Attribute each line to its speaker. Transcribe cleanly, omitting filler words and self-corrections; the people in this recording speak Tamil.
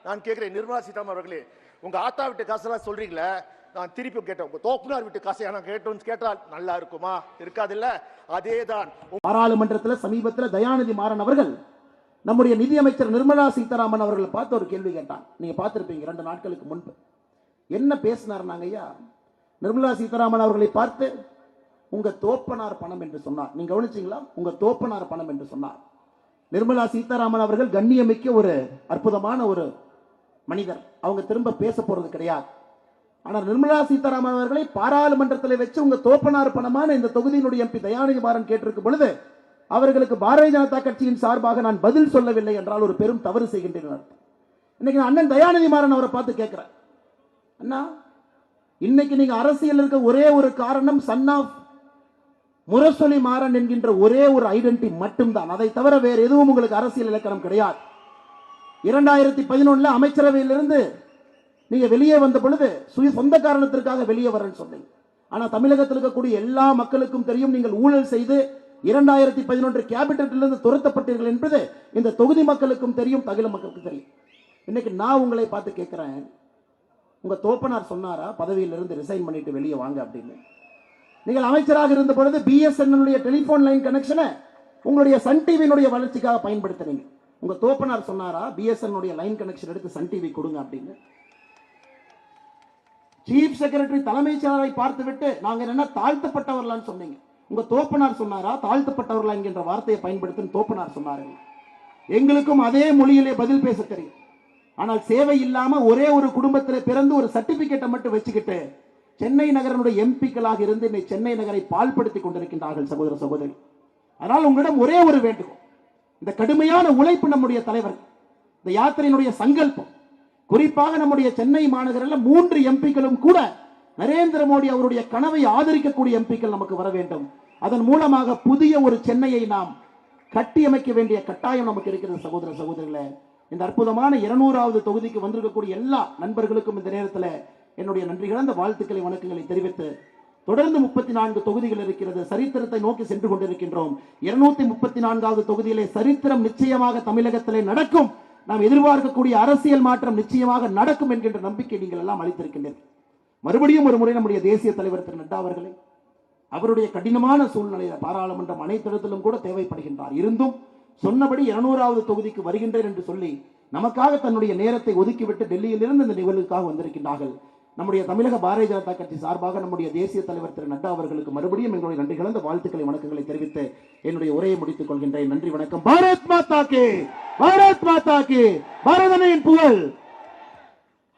Speaker 1: நான் கேட்கிறேன், நிர்மலா சீதாராமன் அவர்களே, உங்க ஆத்தா வீட்டு காசெல்லாம் சொல்றீங்களே, நான் திருப்பி கேட்டேன், உங்க தோப்புனார் வீட்டு காசை நான் கேட்டோம்னு கேட்டால் நல்லா இருக்குமா? இருக்காது இல்ல? அதேதான்.
Speaker 2: பாராளுமன்றத்தில் சமீபத்தில் தயாநிதி மாறன் அவர்கள் நம்முடைய நிதியமைச்சர் நிர்மலா சீதாராமன் அவர்களை பார்த்து ஒரு கேள்வி கேட்டான். நீங்க பார்த்திருப்பீங்க 2 நாட்களுக்கு முன்பு. என்ன பேசினார்? ஐயா, நிர்மலா சீதாராமன் அவர்களை பார்த்து உங்க தோப்பனார் பணம் என்று சொன்னார். நீங்க கவனிச்சீங்களா? உங்க தோப்பனார் பணம் என்று சொன்னார். நிர்மலா சீதாராமன் அவர்கள் கண்ணியமிக்க ஒரு அற்புதமான ஒரு மனிதர். அவங்க திரும்ப பேச போறது கிடையாது. ஆனால் நிர்மலா சீதாராமன் அவர்களை பாராளுமன்றத்தில் வச்சு உங்க தோப்பனார் பணமான இந்த தொகுதியினுடைய எம்பி தயாநிதி மாறன் கேட்டிருக்கும் பொழுது அவர்களுக்கு பாரதிய ஜனதா கட்சியின் சார்பாக நான் பதில் சொல்லவில்லை என்றால் ஒரு பெரும் தவறு செய்கின்றனர். இன்னைக்கு அண்ணன் தயாநிதி மாறன் அவரை பார்த்து கேட்கிறேன், அண்ணா, இன்னைக்கு நீங்க அரசியல் இருக்க ஒரே ஒரு காரணம் சன் ஆஃப் முரசொலி மாறன் என்கின்ற ஒரே ஒரு ஐடென்டிட்டி மட்டும்தான். அதை தவிர வேறு எதுவும் உங்களுக்கு அரசியல் இலக்கணம் கிடையாது. 2011 அமைச்சரவையிலிருந்து நீங்க வெளியே வந்த பொழுது சொந்த காரணத்திற்காக வெளியே வரேன்னு சொன்னீங்க. ஆனா தமிழகத்தில் இருக்கக்கூடிய எல்லா மக்களுக்கும் தெரியும், நீங்கள் ஊழல் செய்து 2011 கேபினட்டிலிருந்து துரத்தப்பட்டீர்கள் என்பது இந்த தொகுதி மக்களுக்கும் தெரியும், தகில மக்களுக்கும் தெரியும். இன்னைக்கு நான் உங்களை பார்த்து கேட்கிறேன், உங்க தோப்பனார் சொன்னாரா பதவியிலிருந்து ரிசைன் பண்ணிட்டு வெளியே வாங்க அப்படின்னு? நீங்கள் அமைச்சராக இருந்த பொழுது பிஎஸ்என்எல் டெலிபோன் லைன் கனெக்ஷனை உங்களுடைய சன் டிவியினுடைய வளர்ச்சிக்காக பயன்படுத்தினீங்க. உங்க தோப்பனார் சொன்னாரா பிஎஸ்என்எல் லைன் கனெக்ஷன் எடுத்து சன் டிவி கொடுங்க அப்படின்னு? சீஃப் செக்ரட்டரி தலைமைச் செயலரை பார்த்துவிட்டு நாங்க என்ன தாழ்த்தப்பட்டவர்களான்னு சொன்னீங்க. உங்க தோப்பனார் சொன்னாரா தாழ்த்தப்பட்டவர்களா என்கின்ற வார்த்தையை பயன்படுத்தி தோப்பனார் சொன்னார்கள். எங்களுக்கும் அதே மொழியிலே பதில் பேச தெரியும். ஆனால் சேவை இல்லாம ஒரே ஒரு குடும்பத்தில் பிறந்து ஒரு சர்டிபிகேட்டை மட்டும் வச்சுக்கிட்டு சென்னை நகரனுடைய எம்பிக்களாக இருந்து இன்னைக்கு சென்னை நகரை பால்படுத்தி கொண்டிருக்கின்றார்கள் சகோதர சகோதரி. அதனால் உங்களிடம் ஒரே ஒரு வேண்டுகோள், இந்த கடுமையான உழைப்பு நம்முடைய தலைவர், இந்த யாத்திரையினுடைய சங்கல்பம், குறிப்பாக நம்முடைய சென்னை மாநகரில் 3 எம்பிக்களும் கூட நரேந்திர மோடி அவருடைய கனவை ஆதரிக்கக்கூடிய எம்பிக்கள் நமக்கு வர வேண்டும். அதன் மூலமாக புதிய ஒரு சென்னையை நாம் கட்டியமைக்க வேண்டிய கட்டாயம் நமக்கு இருக்கிறது சகோதர சகோதரிகளே. இந்த அற்புதமான 200வது தொகுதிக்கு வந்திருக்கக்கூடிய எல்லா நண்பர்களுக்கும் இந்த நேரத்தில் என்னுடைய நன்றி கலந்த வாழ்த்துக்களை வணக்கங்களை தெரிவித்து, தொடர்ந்து 34 தொகுதிகள் இருக்கிறது, சரித்திரத்தை நோக்கி சென்று கொண்டிருக்கின்றோம். 234வது தொகுதியிலே சரித்திரம் நிச்சயமாக தமிழகத்திலே நடக்கும். நாம் எதிர்பார்க்கக்கூடிய அரசியல் மாற்றம் நிச்சயமாக நடக்கும் என்கின்ற நம்பிக்கை நீங்கள் எல்லாம் அளித்திருக்கின்றீர்கள். மறுபடியும் ஒரு முறை நம்முடைய தேசிய தலைவர் திரு நட்டா அவர்களை அவருடைய கடினமான சூழ்நிலையில் பாராளுமன்றம் அனைத்து இடத்திலும் கூட தேவைப்படுகின்றார். இருந்தும் சொன்னபடி 200வது தொகுதிக்கு வருகின்றேன் என்று சொல்லி நமக்காக தன்னுடைய நேரத்தை ஒதுக்கிவிட்டு டெல்லியிலிருந்து இந்த நிகழ்வுக்காக வந்திருக்கின்றார்கள். நம்முடைய தமிழக பாரதிய ஜனதா கட்சி சார்பாக நம்முடைய தேசிய தலைவர் திரு நட்டா அவர்களுக்கு மறுபடியும் எங்களுடைய நன்றி கலந்த வாழ்த்துக்களை வணக்கங்களை தெரிவித்து என்னுடைய உரையை முடித்துக் கொள்கின்றேன். நன்றி, வணக்கம். பாரத் மாதா கே, பாரத் மாதா கே, பாரதனின் புகழ்.